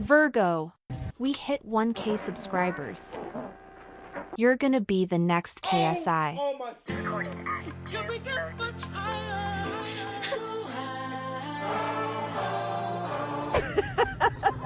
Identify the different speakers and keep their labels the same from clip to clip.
Speaker 1: Virgo, we hit 1K subscribers. You're gonna be the next KSI.
Speaker 2: Oh my.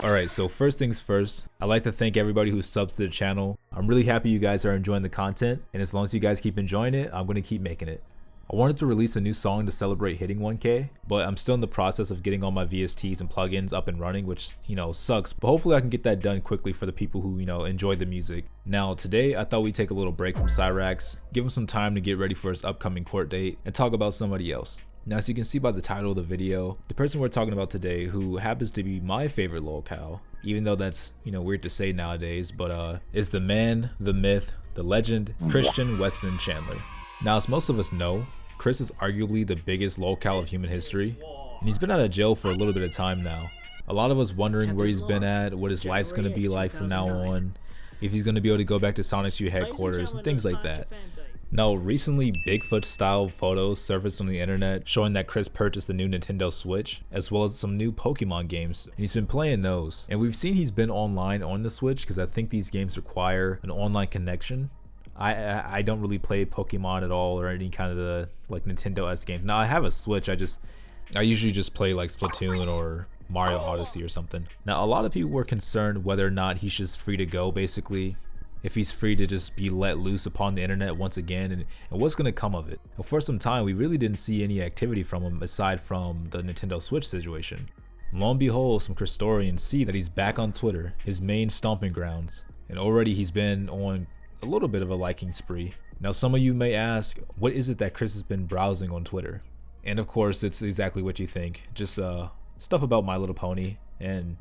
Speaker 3: Alright, so first things first, I'd like to thank everybody who subbed to the channel. I'm really happy you guys are enjoying the content, and as long as you guys keep enjoying it, I'm going to keep making it. I wanted to release a new song to celebrate hitting 1K, but I'm still in the process of getting all my VSTs and plugins up and running, which, sucks, but hopefully I can get that done quickly for the people who, enjoy the music. Now, today, I thought we'd take a little break from Cyrax, give him some time to get ready for his upcoming court date, and talk about somebody else. Now, as you can see by the title of the video, the person we're talking about today, who happens to be my favorite lolcow, even though that's, weird to say nowadays, but is the man, the myth, the legend, Christian Weston Chandler. Now, as most of us know, Chris is arguably the biggest lolcow of human history, and he's been out of jail for a little bit of time now. A lot of us wondering where he's been at, what his life's gonna be like from now on, if he's gonna be able to go back to SonicStreet headquarters, and things like that. Now, recently, Bigfoot-style photos surfaced on the internet showing that Chris purchased the new Nintendo Switch, as well as some new Pokemon games, and he's been playing those. And we've seen he's been online on the Switch, because I think these games require an online connection. I don't really play Pokemon at all, or any kind of the Nintendo-esque games. Now, I have a Switch, I usually just play like Splatoon or Mario Odyssey or something. Now, a lot of people were concerned whether or not he's just free to go, basically. If he's free to just be let loose upon the internet once again, and what's going to come of it. Well, for some time, we really didn't see any activity from him aside from the Nintendo Switch situation. Lo and behold, some Christorians see that he's back on Twitter, his main stomping grounds, and already he's been on a little bit of a liking spree. Now, some of you may ask, what is it that Chris has been browsing on Twitter? And of course, it's exactly what you think. Just stuff about My Little Pony and,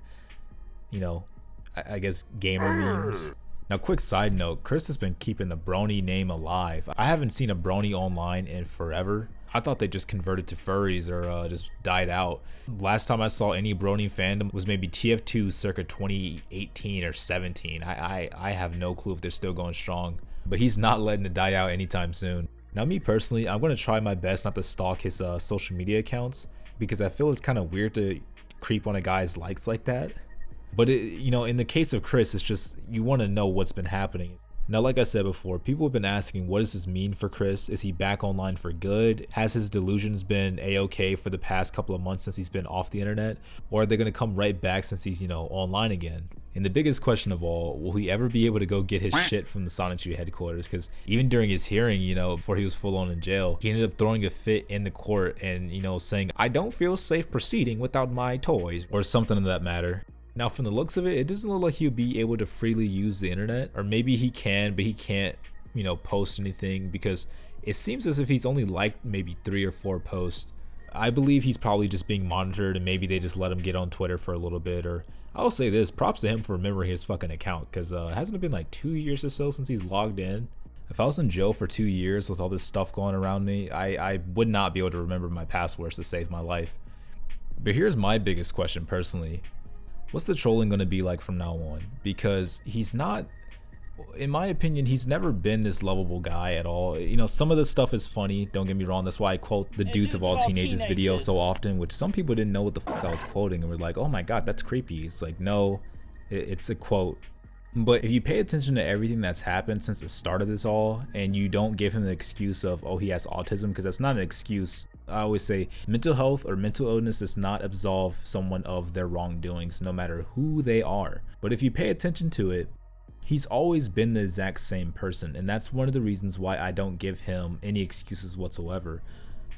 Speaker 3: I guess gamer memes. Now, quick side note, Chris has been keeping the Brony name alive. I haven't seen a Brony online in forever. I thought they just converted to furries or just died out. Last time I saw any Brony fandom was maybe TF2 circa 2018 or 17. I have no clue if they're still going strong, but he's not letting it die out anytime soon. Now, me personally, I'm going to try my best not to stalk his social media accounts, because I feel it's kind of weird to creep on a guy's likes like that. But in the case of Chris, it's just, you want to know what's been happening. Now, like I said before, people have been asking, what does this mean for Chris? Is he back online for good? Has his delusions been a-okay for the past couple of months since he's been off the internet? Or are they going to come right back since he's, online again? And the biggest question of all, will he ever be able to go get his shit from the SonicStreet headquarters? Because even during his hearing, before he was full on in jail, he ended up throwing a fit in the court and, saying, I don't feel safe proceeding without my toys, or something of that matter. Now, from the looks of it, it doesn't look like he'll be able to freely use the internet, or maybe he can, but he can't, post anything, because it seems as if he's only liked maybe 3 or 4 posts. I believe he's probably just being monitored, and maybe they just let him get on Twitter for a little bit. Or I'll say this, props to him for remembering his fucking account, because hasn't it been like 2 years or so since he's logged in? If I was in jail for 2 years with all this stuff going around me, I would not be able to remember my passwords to save my life. But here's my biggest question personally. What's the trolling going to be like from now on? Because he's not, in my opinion, he's never been this lovable guy at all. Some of the stuff is funny, don't get me wrong. That's why I quote the Dudes of All Teenagers video so often, which some people didn't know what the fuck I was quoting and were like, oh my god, that's creepy. It's like, no, it's a quote. But if you pay attention to everything that's happened since the start of this all, and you don't give him the excuse of, oh, he has autism, because that's not an excuse. I always say mental health or mental illness does not absolve someone of their wrongdoings, no matter who they are. But if you pay attention to it, he's always been the exact same person, and that's one of the reasons why I don't give him any excuses whatsoever.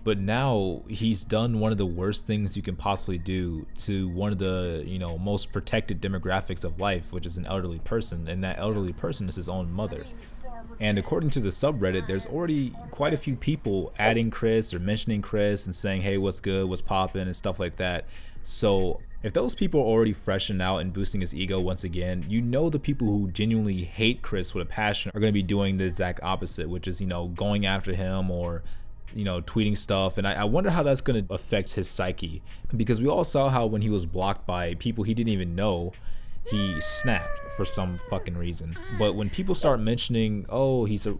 Speaker 3: But now he's done one of the worst things you can possibly do to one of the most protected demographics of life, which is an elderly person, and that elderly person is his own mother. And according to the subreddit, there's already quite a few people adding Chris or mentioning Chris and saying, hey, what's good, what's poppin', and stuff like that. So if those people are already freshening out and boosting his ego once again, the people who genuinely hate Chris with a passion are going to be doing the exact opposite, which is, going after him or, tweeting stuff. And I wonder how that's going to affect his psyche, because we all saw how when he was blocked by people he didn't even know, he snapped for some fucking reason. But when people start mentioning, oh, he's a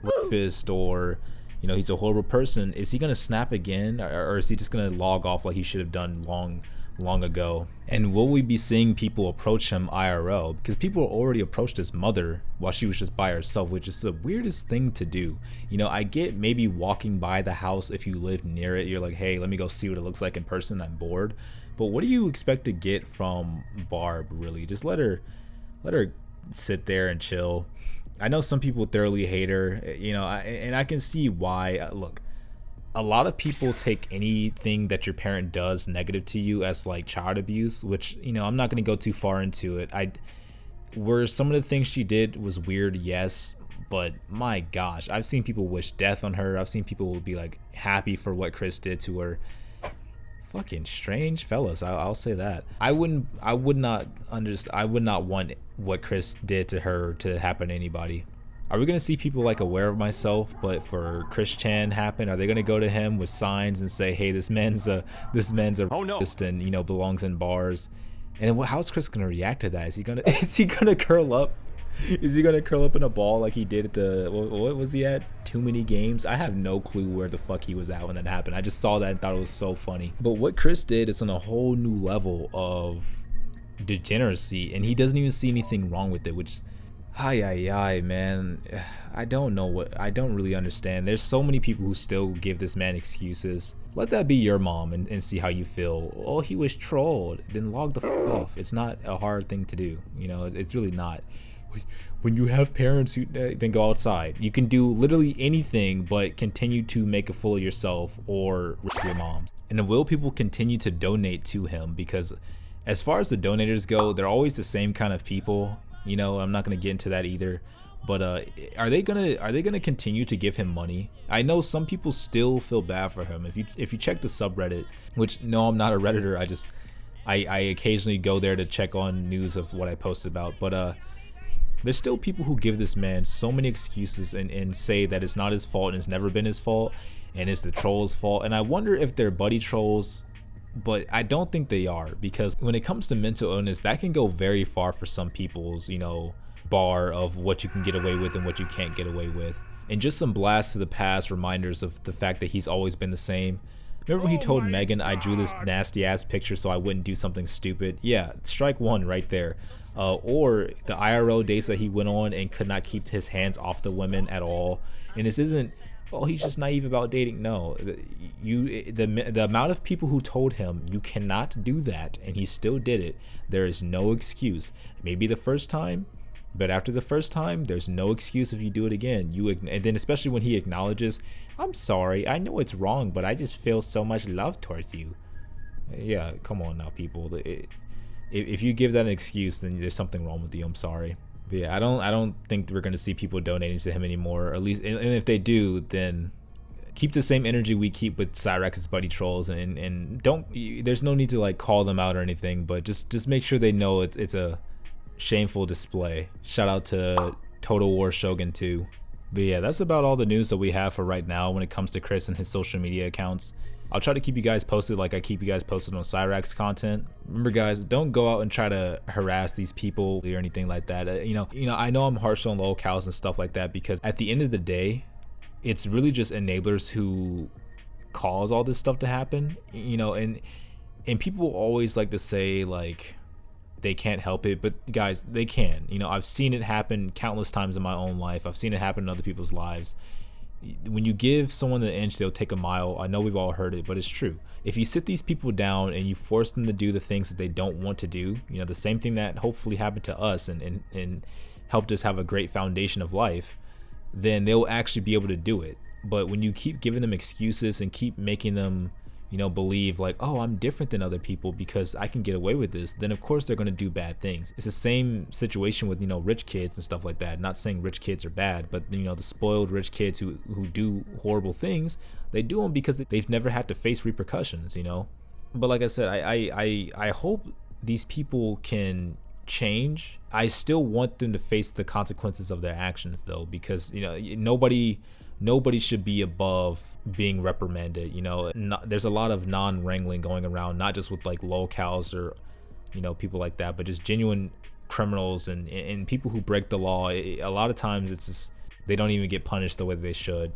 Speaker 3: rapist, or he's a horrible person, is he gonna snap again, or is he just gonna log off like he should have done long long ago? And will we be seeing people approach him IRL? Because people already approached his mother while she was just by herself, which is the weirdest thing to do. You know, I get maybe walking by the house if you live near it, you're like, hey, let me go see what it looks like in person, I'm bored. But what do you expect to get from Barb, really? Just let her sit there and chill. I know some people thoroughly hate her, you know, and I can see why. Look, a lot of people take anything that your parent does negative to you as like child abuse, which, you know, I'm not going to go too far into it. Where some of the things she did was weird, yes, but my gosh, I've seen people wish death on her. I've seen people be like happy for what Chris did to her. Fucking strange fellas, I'll say that. I would not want what Chris did to her to happen to anybody. Are we gonna see people like Aware of Myself, but for Chris Chan happen? Are they gonna go to him with signs and say, "Hey, this man's a
Speaker 2: Oh, no.
Speaker 3: rapist and, you know, belongs in bars"? And then how's Chris gonna react to that? Is he gonna curl up? Is he gonna curl up in a ball like he did at the what was he at? Too Many Games? I have no clue where the fuck he was at when that happened. I just saw that and thought it was so funny. But what Chris did is on a whole new level of degeneracy, and he doesn't even see anything wrong with it, which man, I don't really understand. There's so many people who still give this man excuses. Let that be your mom and see how you feel. Oh, he was trolled. Then log the fuck off. It's not a hard thing to do, you know. It's really not. When you have parents who then go outside, you can do literally anything but continue to make a fool of yourself or rip your moms. And will people continue to donate to him? Because as far as the donators go, they're always the same kind of people. You know, I'm not gonna get into that either. But are they gonna continue to give him money? I know some people still feel bad for him. If you check the subreddit, which no, I'm not a Redditor. I occasionally go there to check on news of what I posted about. But there's still people who give this man so many excuses and say that it's not his fault and it's never been his fault and it's the trolls' fault. And I wonder if they're buddy trolls, but I don't think they are, because when it comes to mental illness, that can go very far for some people's, you know, bar of what you can get away with and what you can't get away with. And just some blasts to the past reminders of the fact that he's always been the same. Remember when he told Megan, I drew this nasty ass picture so I wouldn't do something stupid? Yeah, strike one right there. Or the IRL dates that he went on and could not keep his hands off the women at all. And this isn't, oh, he's just naive about dating. No, the amount of people who told him you cannot do that and he still did it, there is no excuse. Maybe the first time, but after the first time, there's no excuse if you do it again. And then especially when he acknowledges, I'm sorry, I know it's wrong, but I just feel so much love towards you. Yeah, come on now, people. If you give that an excuse, then there's something wrong with you. I'm sorry. But yeah, I don't think we're gonna see people donating to him anymore. Or at least, and if they do, then keep the same energy we keep with Cyrex's buddy trolls, and don't. There's no need to like call them out or anything, but just make sure they know it's a shameful display. Shout out to Total War Shogun 2. But yeah, that's about all the news that we have for right now when it comes to Chris and his social media accounts. I'll try to keep you guys posted like I keep you guys posted on Cyrax content. Remember guys, don't go out and try to harass these people or anything like that. You know, I know I'm harsh on locals and stuff like that, because at the end of the day, it's really just enablers who cause all this stuff to happen. You know, and people always like to say like they can't help it, but guys, they can. You know, I've seen it happen countless times in my own life. I've seen it happen in other people's lives. When you give someone an inch, they'll take a mile. I know we've all heard it, but it's true. If you sit these people down and you force them to do the things that they don't want to do, you know, the same thing that hopefully happened to us and helped us have a great foundation of life, then they'll actually be able to do it. But when you keep giving them excuses and keep making them, you know, believe like, oh, I'm different than other people because I can get away with this, then of course they're going to do bad things. It's the same situation with, you know, rich kids and stuff like that. Not saying rich kids are bad, but you know, the spoiled rich kids who do horrible things, they do them because they've never had to face repercussions, you know. But like I said, I hope these people can change. I still want them to face the consequences of their actions though, because, you know, nobody should be above being reprimanded. You know, there's a lot of non-wrangling going around, not just with like locals or, you know, people like that, but just genuine criminals and people who break the law. A lot of times it's just, they don't even get punished the way they should.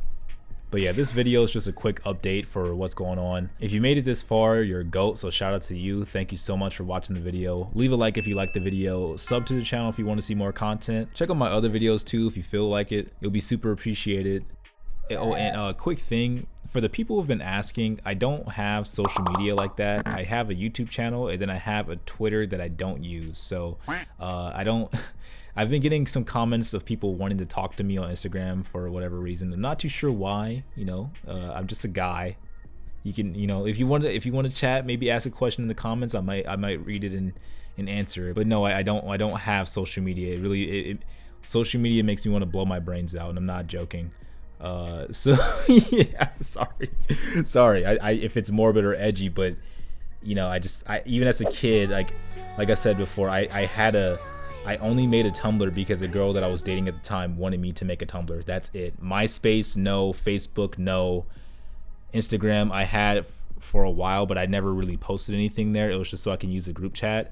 Speaker 3: But yeah, this video is just a quick update for what's going on. If you made it this far, you're a GOAT, so shout out to you. Thank you so much for watching the video. Leave a like if you like the video, sub to the channel if you want to see more content. Check out my other videos too if you feel like it. It'll be super appreciated. Oh, and a quick thing for the people who've been asking, I don't have social media like that. I have a YouTube channel and then I have a Twitter that I don't use. So I've been getting some comments of people wanting to talk to me on Instagram for whatever reason. I'm not too sure why, I'm just a guy. You can, if you want to chat, maybe ask a question in the comments. I might read it and answer it. But no, I don't have social media. It really, social media makes me want to blow my brains out, and I'm not joking. So yeah, sorry I if it's morbid or edgy, but I even as a kid, like I said before, I only made a Tumblr because a girl that I was dating at the time wanted me to make a Tumblr. That's it. MySpace, no. Facebook, no. Instagram I had for a while, but I never really posted anything there. It was just so I can use a group chat.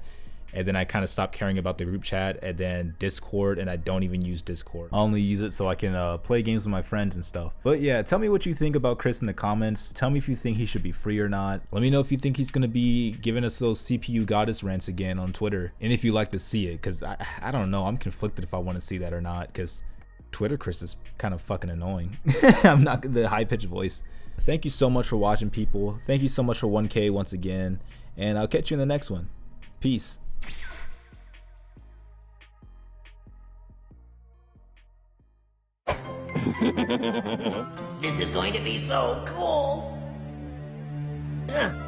Speaker 3: And then I kind of stopped caring about the group chat. And then Discord, and I don't even use Discord. I only use it so I can play games with my friends and stuff. But yeah, tell me what you think about Chris in the comments. Tell me if you think he should be free or not. Let me know if you think he's gonna be giving us those CPU goddess rants again on Twitter, and if you like to see it, because I don't know, I'm conflicted if I want to see that or not, because Twitter Chris is kind of fucking annoying. I'm not the high-pitched voice. Thank you so much for watching, people. Thank you so much for 1K once again, and I'll catch you in the next one. Peace.
Speaker 2: This is going to be so cool. Ugh.